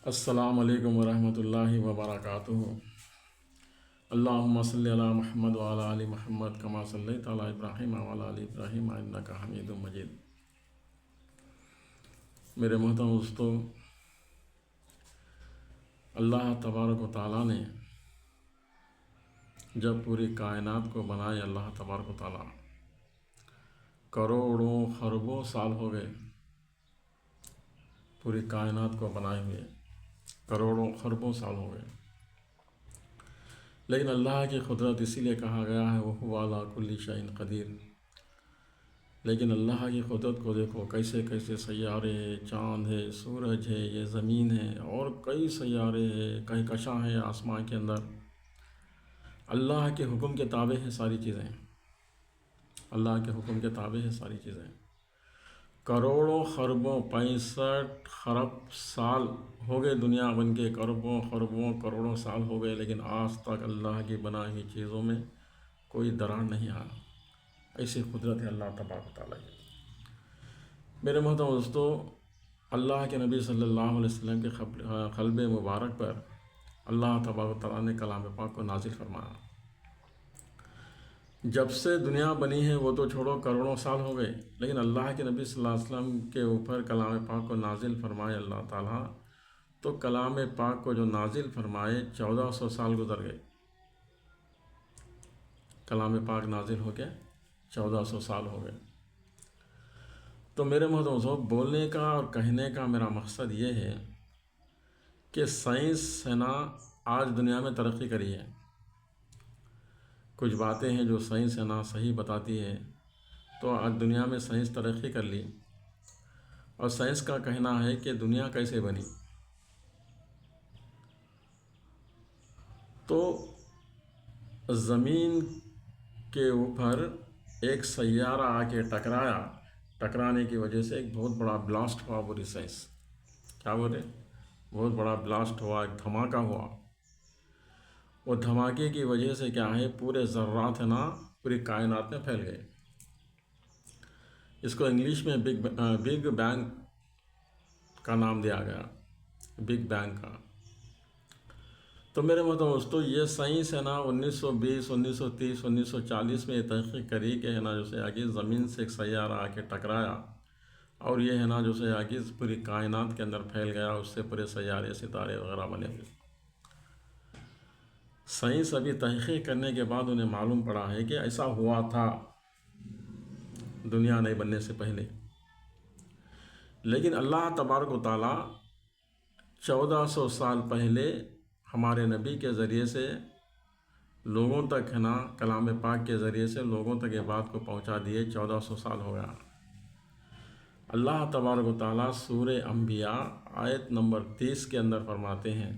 السلام علیکم ورحمۃ اللہ وبرکاتہ۔ اللہم صلی علی محمد وعلی آل محمد کما صلیت علی ابراہیم وعلی آل ابراہیم انک حمید مجید۔ میرے محترم دوستو، اللہ تبارک و تعالیٰ نے جب پوری کائنات کو بنایا، اللہ تبارک و تعالیٰ کروڑوں خربوں سال ہو گئے پوری کائنات کو بنائے ہوئے، کروڑوں خربوں سال ہو گئے، لیکن اللہ کی قدرت اسی لیے کہا گیا ہے وَهُوَ عَلَىٰ كُلِّ شَيْءٍ قدیر۔ لیکن اللہ کی قدرت کو دیکھو، کیسے کیسے سیارے ہیں، چاند ہے، سورج ہے، یہ زمین ہے، اور کئی سیارے ہیں، کہکشاں ہیں آسمان کے اندر۔ اللہ کے حکم کے تابع ہیں ساری چیزیں، اللہ کے حکم کے تابع ہیں ساری چیزیں۔ کروڑوں خربوں 65 خرب سال ہو گئے دنیا بن کے، کروڑوں خربوں کروڑوں سال ہو گئے، لیکن آج تک اللہ کی بنائی ہوئی چیزوں میں کوئی دراڑ نہیں آیا۔ ایسی قدرت ہے اللہ تبارک و تعالیٰ کی۔ میرے محترم دوستو، اللہ کے نبی صلی اللہ علیہ وسلم کے قلب مبارک پر اللہ تبارک و تعالیٰ نے کلام پاک کو نازل فرمایا۔ جب سے دنیا بنی ہے وہ تو چھوڑو، کروڑوں سال ہو گئے، لیکن اللہ کے نبی صلی اللہ علیہ وسلم کے اوپر کلام پاک کو نازل فرمائے اللہ تعالیٰ، تو کلام پاک کو جو نازل فرمائے 1400 سال گزر گئے۔ کلام پاک نازل ہو کے 1400 سال ہو گئے۔ تو میرے محترم دوستو، بولنے کا اور کہنے کا میرا مقصد یہ ہے کہ سائنس ہے نا آج دنیا میں ترقی کری ہے۔ کچھ باتیں ہیں جو سائنس ہے نا صحیح بتاتی ہے، تو آج دنیا میں سائنس ترقی کر لی، اور سائنس کا کہنا ہے کہ دنیا کیسے بنی۔ تو زمین کے اوپر ایک سیارہ آ کے ٹکرایا، ٹکرانے کی وجہ سے ایک بہت بڑا بلاسٹ ہوا پوری سائنس۔ کیا بولے؟ بہت بڑا بلاسٹ ہوا، ایک دھماکہ ہوا۔ وہ دھماکے کی وجہ سے کیا ہے، پورے ذرات ہے نا پوری کائنات میں پھیل گئے۔ اس کو انگلش میں بگ بینگ کا نام دیا گیا، بگ بینگ کا۔ تو میرے محترم دوستو، یہ سائنس ہے نا 1920 1930 1940 میں یہ تحقیق کری کہ ہے نا جو سے آگے زمین سے ایک سیارہ آ کے ٹکرایا، اور یہ ہے نا جو سے آگے پوری کائنات کے اندر پھیل گیا، اس سے پورے سیارے ستارے وغیرہ بنے ہوئے۔ سائنس ابھی تحقیق کرنے کے بعد انہیں معلوم پڑا ہے کہ ایسا ہوا تھا دنیا نہیں بننے سے پہلے۔ لیکن اللہ تبارک و تعالیٰ 1400 سال پہلے ہمارے نبی کے ذریعے سے لوگوں تک ہے نا کلام پاک کے ذریعے سے لوگوں تک یہ بات کو پہنچا دیے۔ 1400 سال ہو گیا۔ اللہ تبارک و تعالیٰ سورہ انبیاء آیت نمبر 30 کے اندر فرماتے ہیں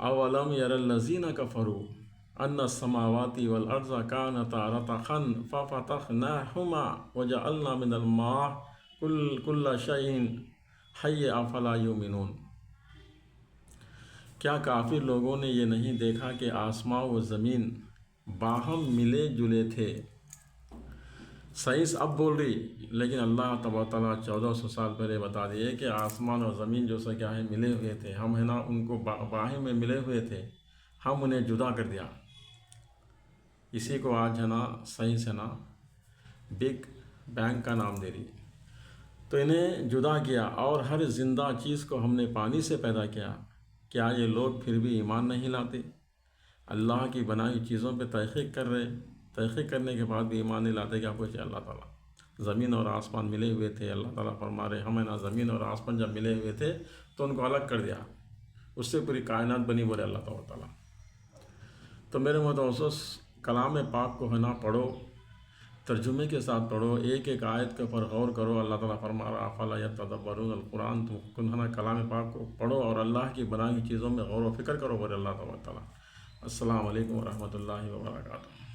اولم یر الذین کفروا ان السماوات والارض کانتا رتقا ففتقناہما وجعلنا من الماء کل شیء حی افلا یؤمنون۔ کیا کافر لوگوں نے یہ نہیں دیکھا کہ آسمان و زمین باہم ملے جلے تھے؟ سائنس اب بول رہی، لیکن اللہ تبارک تعالیٰ 1400 سال پہلے بتا دیے کہ آسمان اور زمین جو سا کیا ہے ملے ہوئے تھے، ہم ہے نا ان کو باہم میں ملے ہوئے تھے، ہم انہیں جدا کر دیا۔ اسی کو آج ہے نا سائنس ہے نا بگ بینگ کا نام دے رہی۔ تو انہیں جدا کیا، اور ہر زندہ چیز کو ہم نے پانی سے پیدا کیا۔ کیا یہ لوگ پھر بھی ایمان نہیں لاتے؟ اللہ کی بنائی چیزوں پہ تحقیق کر رہے، تحقیق کرنے کے بعد بھی ایمان نہیں لاتے۔ کیا پوچھے اللہ تعالیٰ؟ زمین اور آسمان ملے ہوئے تھے، اللہ تعالیٰ فرما رہے ہمیں نا زمین اور آسمان جب ملے ہوئے تھے تو ان کو الگ کر دیا، اس سے پوری کائنات بنی، بولے اللہ تعالیٰ۔ تو میرے محترم کلام پاک کو ہے نا پڑھو، ترجمے کے ساتھ پڑھو، ایک ایک آیت کے اوپر غور کرو۔ اللہ تعالیٰ فرما رہا افلا یتدبرون القرآن، تم ہے نا کلام پاک کو پڑھو اور اللہ کی بنائی ہوئی چیزوں میں غور و فکر کرو، بولے اللہ تعالیٰ۔ السلام علیکم ورحمۃ اللہ وبرکاتہ۔